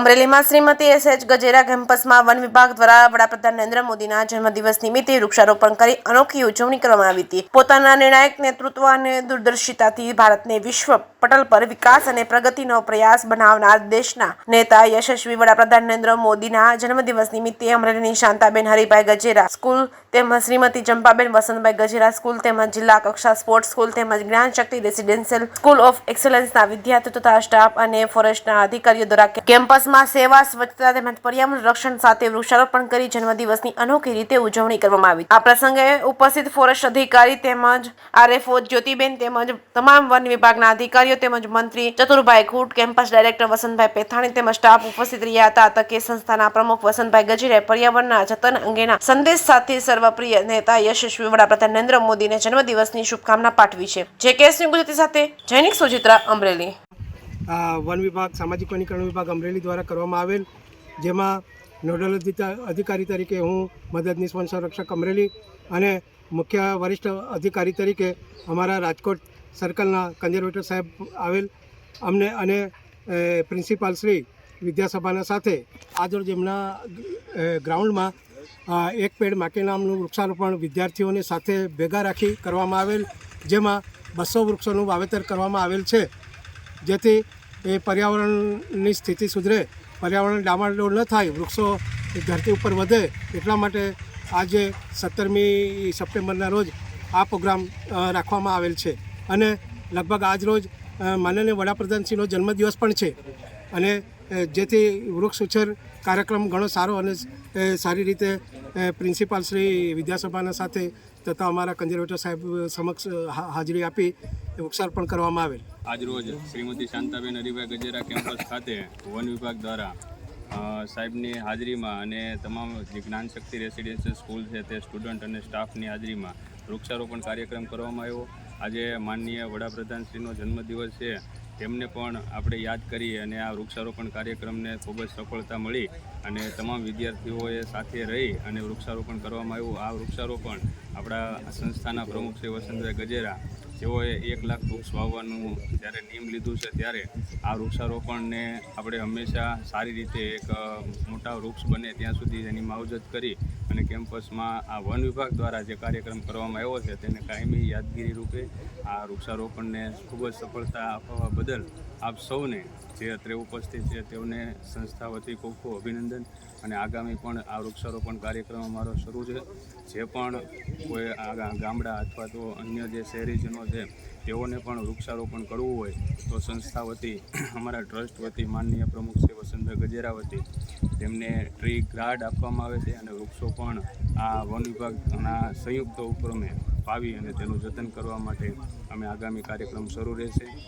અમરેલીમાં શ્રીમતી એસ.એચ. ગજેરા કેમ્પસમાં વન વિભાગ દ્વારા વડાપ્રધાન નરેન્દ્ર મોદીના જન્મદિવસ નિમિત્તે વૃક્ષારોપણ કરી અનોખી ઉજવણી કરવામાં આવી હતી. પોતાના નિર્ણાયક નેતૃત્વ અને દૂરદર્શિતાથી ભારતને વિશ્વ પટલ પર વિકાસ અને પ્રગતિનો પ્રયાસ બનાવનાર દેશના નેતા યશસ્વી વડાપ્રધાન નરેન્દ્ર મોદીના જન્મદિવસ નિમિત્તે અમરેલીની શાંતાબેન હરિભાઈ ગજેરા સ્કૂલ તેમજ શ્રીમતી ચંપાબેન વસંતભાઈ ગજેરા સ્કૂલ તેમજ જિલ્લા કક્ષા સ્પોર્ટ્સ સ્કૂલ તેમજ જ્ઞાનશક્તિ રેસિડેન્શિયલ સ્કૂલ ઓફ એક્સલન્સના વિદ્યાર્થીઓ તથા સ્ટાફ અને ફોરેસ્ટના અધિકારીઓ દ્વારા કેમ્પસમાં સેવા, સ્વચ્છતા તેમજ પર્યાવરણ રક્ષણ સાથે વૃક્ષારોપણ કરી જન્મદિવસની અનોખી રીતે ઉજવણી કરવામાં આવી. આ પ્રસંગે ઉપસ્થિત ફોરેસ્ટ અધિકારી તેમજ આરએફઓ જ્યોતિબેન તેમજ તમામ વન વિભાગના અધિકારીઓ તેમજ મંત્રી ચતુરભાઈ ખૂટ, કેમ્પસ ડાયરેક્ટર વસંતભાઈ પેથાણી તેમજ સ્ટાફ ઉપસ્થિત રહ્યા હતા. તકે સંસ્થાના પ્રમુખ વસંતભાઈ ગજેરાએ પર્યાવરણના જતન અંગેના સંદેશ સાથે સર્વપ્રિય નેતા યશસ્વી વડાપ્રધાન નરેન્દ્ર મોદીને જન્મદિવસની શુભકામના પાઠવી છે. જે ગુજરાતી સાથે જૈનિક સુચિત્રા, અમરેલી. વન વિભાગ, સામાજિક વનીકરણ વિભાગ અમરેલી દ્વારા કરવામાં આવેલ, જેમાં નોડલ અધિકારી તરીકે હું મદદનીશ વન સંરક્ષક અમરેલી અને મુખ્ય વરિષ્ઠ અધિકારી તરીકે અમારા રાજકોટ સર્કલના કન્ઝર્વેટર સાહેબ આવેલ અમને અને પ્રિન્સિપાલ શ્રી વિદ્યાસભાના સાથે આજરોજ એમના ગ્રાઉન્ડમાં એક પેડ માટે નામનું વૃક્ષારોપણ વિદ્યાર્થીઓને સાથે ભેગા રાખી કરવામાં આવેલ, જેમાં 200 વૃક્ષોનું વાવેતર કરવામાં આવેલ છે, જેથી એ પર્યાવરણની સ્થિતિ સુધરે, પર્યાવરણ ડામાડોળ ન થાય, વૃક્ષો ધરતી ઉપર વધે, એટલા માટે આજે 17મી સપ્ટેમ્બરના રોજ આ પ્રોગ્રામ રાખવામાં આવેલ છે. અને લગભગ આજ રોજ માનનીય વડાપ્રધાનશ્રીનો જન્મદિવસ પણ છે અને જેથી વૃક્ષ ઉછેર કાર્યક્રમ ઘણો સારો અને સારી રીતે પ્રિન્સિપાલ શ્રી વિદ્યાસભાના સાથે તથા અમારા કન્ઝર્વેટર સાહેબ સમક્ષ હાજરી આપી વૃક્ષારોપણ કરવામાં આવેલ. આજરોજ શ્રીમતી શાંતાબેન હરિભાઈ ગજેરા કેમ્પસ ખાતે વન વિભાગ દ્વારા સાહેબની હાજરીમાં અને તમામ જે જ્ઞાનશક્તિ રેસિડેન્શિયલ સ્કૂલ છે તે સ્ટુડન્ટ અને સ્ટાફની હાજરીમાં વૃક્ષારોપણ કાર્યક્રમ કરવામાં આવ્યો. આજે માનનીય વડાપ્રધાનશ્રીનો જન્મદિવસ છે, તેમને પણ આપણે યાદ કરી અને આ વૃક્ષારોપણ કાર્યક્રમને ખૂબ જ સફળતા મળી અને તમામ વિદ્યાર્થીઓએ સાથે રહી અને વૃક્ષારોપણ કરવામાં આવ્યું. આ વૃક્ષારોપણ આપણા સંસ્થાના પ્રમુખ શ્રી વસંતભાઈ ગજેરા, જેઓએ 1 લાખ વૃક્ષ વાવવાનું જ્યારે નિયમ લીધું છે, ત્યારે આ વૃક્ષારોપણને આપણે હંમેશા સારી રીતે એક મોટા વૃક્ષ બને ત્યાં સુધી એની માવજત કરી અને કેમ્પસમાં આ વન વિભાગ દ્વારા જે કાર્યક્રમ કરવામાં આવ્યો છે તેને કાયમી યાદગીરી રૂપે આ વૃક્ષારોપણને ખૂબ જ સફળતા આપવા બદલ આપ સૌને જે અત્રે ઉપસ્થિત છે તેઓને સંસ્થા વતી ખૂબ ખૂબ અભિનંદન. અને આગામી પણ આ વૃક્ષારોપણ કાર્યક્રમ અમારો શરૂ છે. જે પણ કોઈ ગામડા અથવા તો અન્ય જે શહેરીજનો છે તેઓને પણ વૃક્ષારોપણ કરવું હોય તો સંસ્થા વતી, અમારા ટ્રસ્ટ વતી માનનીય પ્રમુખ શ્રી વસંતભાઈ ગજેરા વતી તેમને ટ્રી ગાર્ડ આપવામાં આવે છે અને વૃક્ષો પણ આ વન વિભાગના સંયુક્ત ઉપક્રમે વાવી અને તેનું જતન કરવા માટે અમે આગામી કાર્યક્રમ શરૂ રહેશે.